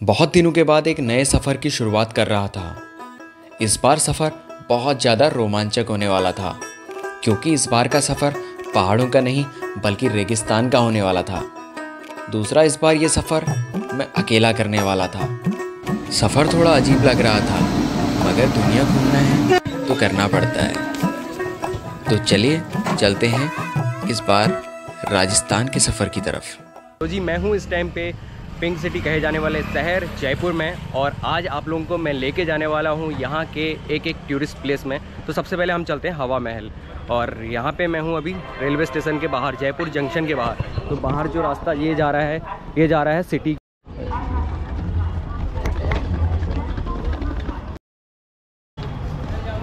बहुत दिनों के बाद एक नए सफ़र की शुरुआत कर रहा था। इस बार सफ़र बहुत ज़्यादा रोमांचक होने वाला था, क्योंकि इस बार का सफ़र पहाड़ों का नहीं बल्कि रेगिस्तान का होने वाला था। दूसरा, इस बार ये सफ़र मैं अकेला करने वाला था। सफ़र थोड़ा अजीब लग रहा था, मगर दुनिया घूमना है तो करना पड़ता है। तो चलिए चलते हैं इस बार राजस्थान के सफ़र की तरफ। तो जी, मैं हूँ इस टाइम पे पिंक सिटी कहे जाने वाले शहर जयपुर में, और आज आप लोगों को मैं लेके जाने वाला हूँ यहाँ के एक टूरिस्ट प्लेस में। तो सबसे पहले हम चलते हैं हवा महल, और यहाँ पे मैं हूँ अभी रेलवे स्टेशन के बाहर, जयपुर जंक्शन के बाहर। तो बाहर जो रास्ता ये जा रहा है सिटी।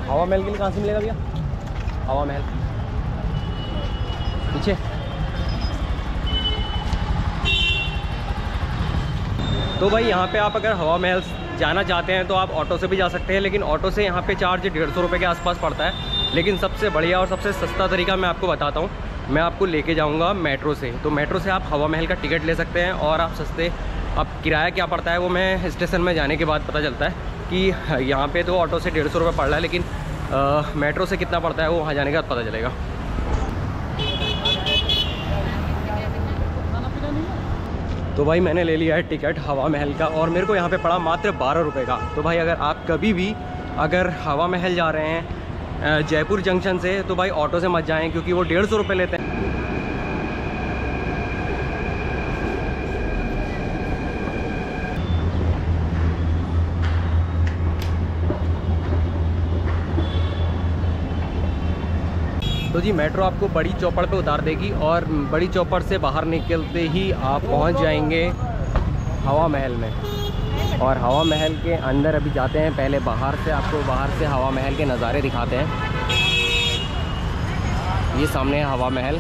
हवा महल के लिए कहाँ से मिलेगा भैया? हवा महल पीछे। तो भाई यहाँ पे आप अगर हवा महल जाना चाहते हैं तो आप ऑटो से भी जा सकते हैं, लेकिन ऑटो से यहाँ पे चार्ज 150 रुपये के आसपास पड़ता है। लेकिन सबसे बढ़िया और सबसे सस्ता तरीका मैं आपको बताता हूँ। मैं आपको लेके जाऊँगा मेट्रो से। तो मेट्रो से आप हवा महल का टिकट ले सकते हैं, और आप सस्ते, अब किराया क्या पड़ता है वो मैं स्टेशन में जाने के बाद पता चलता है कि यहाँ पर तो ऑटो से 150 रुपये पड़ रहा है, लेकिन मेट्रो से कितना पड़ता है वो वहाँ जाने के बाद पता चलेगा। तो भाई मैंने ले लिया है टिकट हवा महल का, और मेरे को यहाँ पे पड़ा मात्र 12 रुपये का। तो भाई अगर आप कभी भी अगर हवा महल जा रहे हैं जयपुर जंक्शन से, तो भाई ऑटो से मत जाएं, क्योंकि वो 150 रुपये लेते हैं। तो जी, मेट्रो आपको बड़ी चौपड़ पे उतार देगी, और बड़ी चौपड़ से बाहर निकलते ही आप पहुंच जाएंगे हवा महल में। और हवा महल के अंदर अभी जाते हैं। पहले बाहर से आपको हवा महल के नज़ारे दिखाते हैं। ये सामने है हवा महल।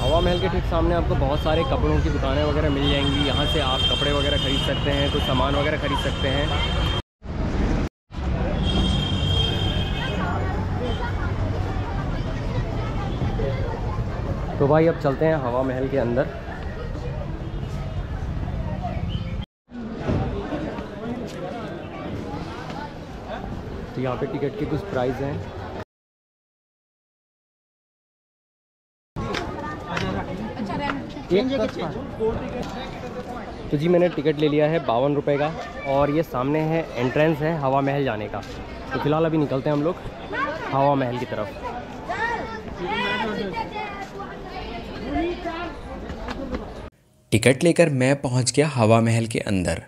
हवा महल के ठीक सामने आपको बहुत सारे कपड़ों की दुकानें वगैरह मिल जाएंगी। यहाँ से आप कपड़े वगैरह ख़रीद सकते हैं, कुछ सामान वगैरह ख़रीद सकते हैं। तो भाई अब चलते हैं हवा महल के अंदर। तो यहाँ पे टिकट के कुछ प्राइस हैं। तो जी, मैंने टिकट ले लिया है 52 रुपये का, और ये सामने है एंट्रेंस है हवा महल जाने का। तो फिलहाल अभी निकलते हैं हम लोग हवा महल की तरफ। टिकट लेकर मैं पहुंच गया हवा महल के अंदर।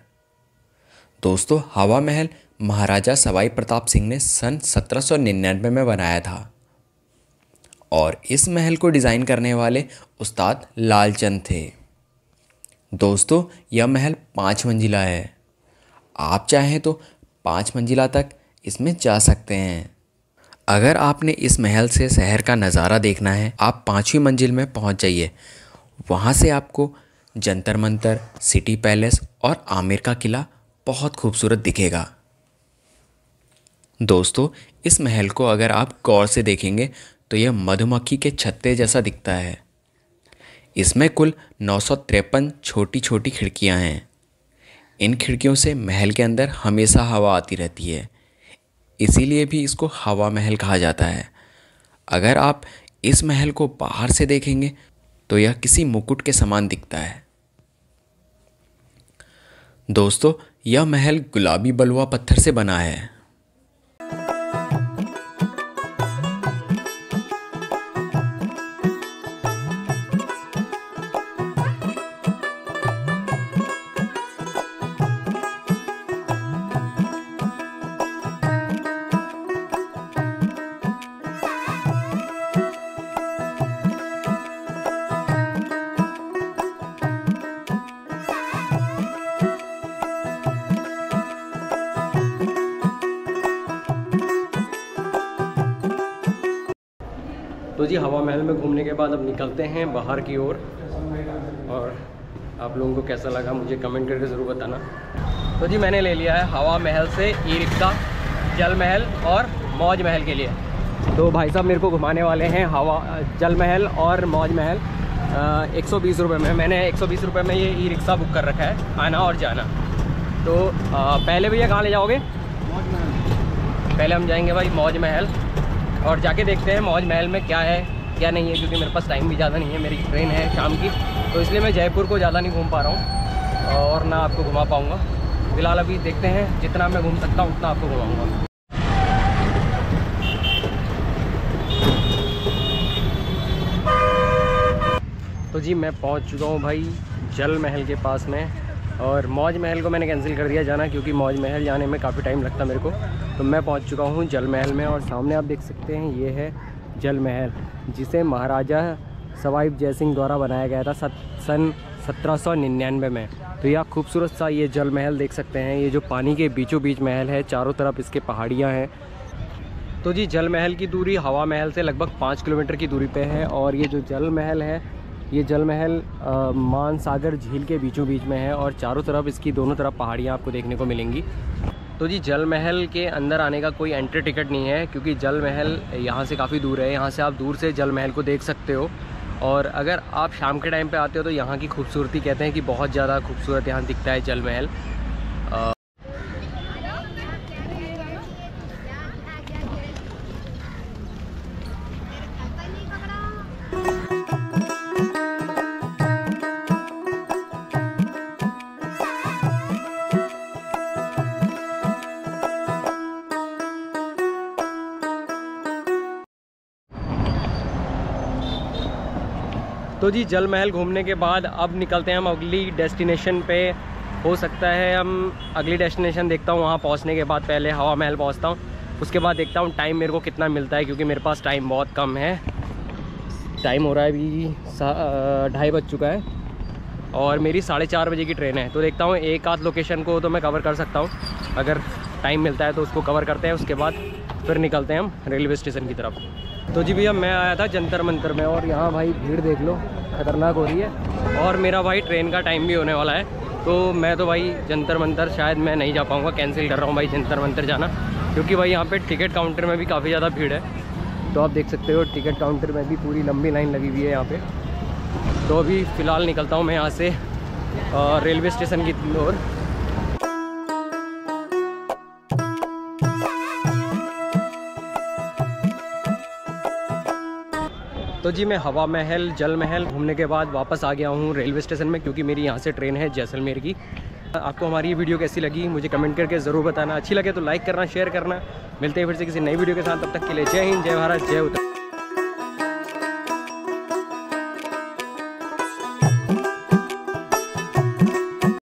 दोस्तों, हवा महल महाराजा सवाई प्रताप सिंह ने सन 1799 में बनाया था, और इस महल को डिज़ाइन करने वाले उस्ताद लालचंद थे। दोस्तों, यह महल 5 मंजिला है। आप चाहें तो 5 मंजिला तक इसमें जा सकते हैं। अगर आपने इस महल से शहर का नज़ारा देखना है, आप 5वीं मंजिल में पहुंच जाइए। वहां से आपको जंतर मंतर, सिटी पैलेस और आमेर का किला बहुत खूबसूरत दिखेगा। दोस्तों, इस महल को अगर आप गौर से देखेंगे तो यह मधुमक्खी के छत्ते जैसा दिखता है। इसमें कुल 953 छोटी छोटी खिड़कियां हैं। इन खिड़कियों से महल के अंदर हमेशा हवा आती रहती है, इसीलिए भी इसको हवा महल कहा जाता है। अगर आप इस महल को बाहर से देखेंगे तो यह किसी मुकुट के समान दिखता है। दोस्तों, यह महल गुलाबी बलुआ पत्थर से बना है। तो जी, हवा महल में घूमने के बाद अब निकलते हैं बाहर की ओर, और आप लोगों को कैसा लगा मुझे कमेंट करके ज़रूर बताना। तो जी, मैंने ले लिया है हवा महल से ई रिक्शा जल महल और मौज महल के लिए। तो भाई साहब मेरे को घुमाने वाले हैं जल महल और मौज महल। 120 रुपये में। मैंने 120 रुपये में ये ई रिक्शा बुक कर रखा है, आना और जाना। तो पहले भैया कहाँ ले जाओगे? पहले हम जाएंगे भाई मौज महल, और जाके देखते हैं मौज महल में क्या है क्या नहीं है, क्योंकि मेरे पास टाइम भी ज़्यादा नहीं है, मेरी ट्रेन है शाम की, तो इसलिए मैं जयपुर को ज़्यादा नहीं घूम पा रहा हूँ और ना आपको घुमा पाऊँगा। फिलहाल अभी देखते हैं, जितना मैं घूम सकता हूँ उतना आपको घुमाऊँगा। तो जी मैं पहुंच चुका हूं भाई जल महल के पास में, और मौज महल को मैंने कैंसिल कर दिया जाना, क्योंकि मौज महल जाने में काफ़ी टाइम लगता मेरे को। तो मैं पहुंच चुका हूं जल महल में, और सामने आप देख सकते हैं ये है जल महल, जिसे महाराजा सवाई जय सिंह द्वारा बनाया गया था सन 1799 में। तो यह खूबसूरत सा ये जल महल देख सकते हैं, ये जो पानी के बीचों बीच महल है, चारों तरफ इसके पहाड़ियाँ हैं। तो जी जल महल की दूरी हवा महल से लगभग 5 किलोमीटर की दूरी पे है, और ये जो जल महल है, ये जल महल मानसागर झील के बीचों बीच में है, और चारों तरफ इसकी दोनों तरफ पहाड़ियाँ आपको देखने को मिलेंगी। तो जी जल महल के अंदर आने का कोई एंट्री टिकट नहीं है, क्योंकि जल महल यहाँ से काफ़ी दूर है। यहाँ से आप दूर से जल महल को देख सकते हो, और अगर आप शाम के टाइम पे आते हो तो यहाँ की खूबसूरती कहते हैं कि बहुत ज़्यादा खूबसूरत यहाँ दिखता है जल महल। तो जी जल महल घूमने के बाद अब निकलते हैं हम अगली डेस्टिनेशन पे। हो सकता है हम अगली डेस्टिनेशन देखता हूँ, वहाँ पहुँचने के बाद पहले हवा महल पहुँचता हूँ, उसके बाद देखता हूँ टाइम मेरे को कितना मिलता है, क्योंकि मेरे पास टाइम बहुत कम है। टाइम हो रहा है अभी 2:30 बज चुका है, और मेरी 4:30 बजे की ट्रेन है। तो देखता हूँ एक आध लोकेशन को तो मैं कवर कर सकता हूँ, अगर टाइम मिलता है तो उसको कवर करते हैं, उसके बाद फिर निकलते हैं हम रेलवे स्टेशन की तरफ। तो जी भैया मैं आया था जंतर मंतर में, और यहाँ भाई भीड़ देख लो खतरनाक हो रही है, और मेरा भाई ट्रेन का टाइम भी होने वाला है। तो मैं तो भाई जंतर मंतर शायद मैं नहीं जा पाऊँगा, कैंसिल कर रहा हूँ भाई जंतर मंतर जाना, क्योंकि भाई यहाँ पे टिकट काउंटर में भी काफ़ी ज़्यादा भीड़ है। तो आप देख सकते हो टिकट काउंटर में भी पूरी लंबी लाइन लगी हुई है यहाँ पे। तो अभी फ़िलहाल निकलता हूँ मैं यहाँ से रेलवे स्टेशन की ओर। तो जी मैं हवा महल जल महल घूमने के बाद वापस आ गया हूँ रेलवे स्टेशन में, क्योंकि मेरी यहाँ से ट्रेन है जैसलमेर की। आपको हमारी ये वीडियो कैसी लगी मुझे कमेंट करके ज़रूर बताना। अच्छी लगे तो लाइक करना, शेयर करना। मिलते हैं फिर से किसी नई वीडियो के साथ, तब तक के लिए जय हिंद, जय भारत, जय उत्तर।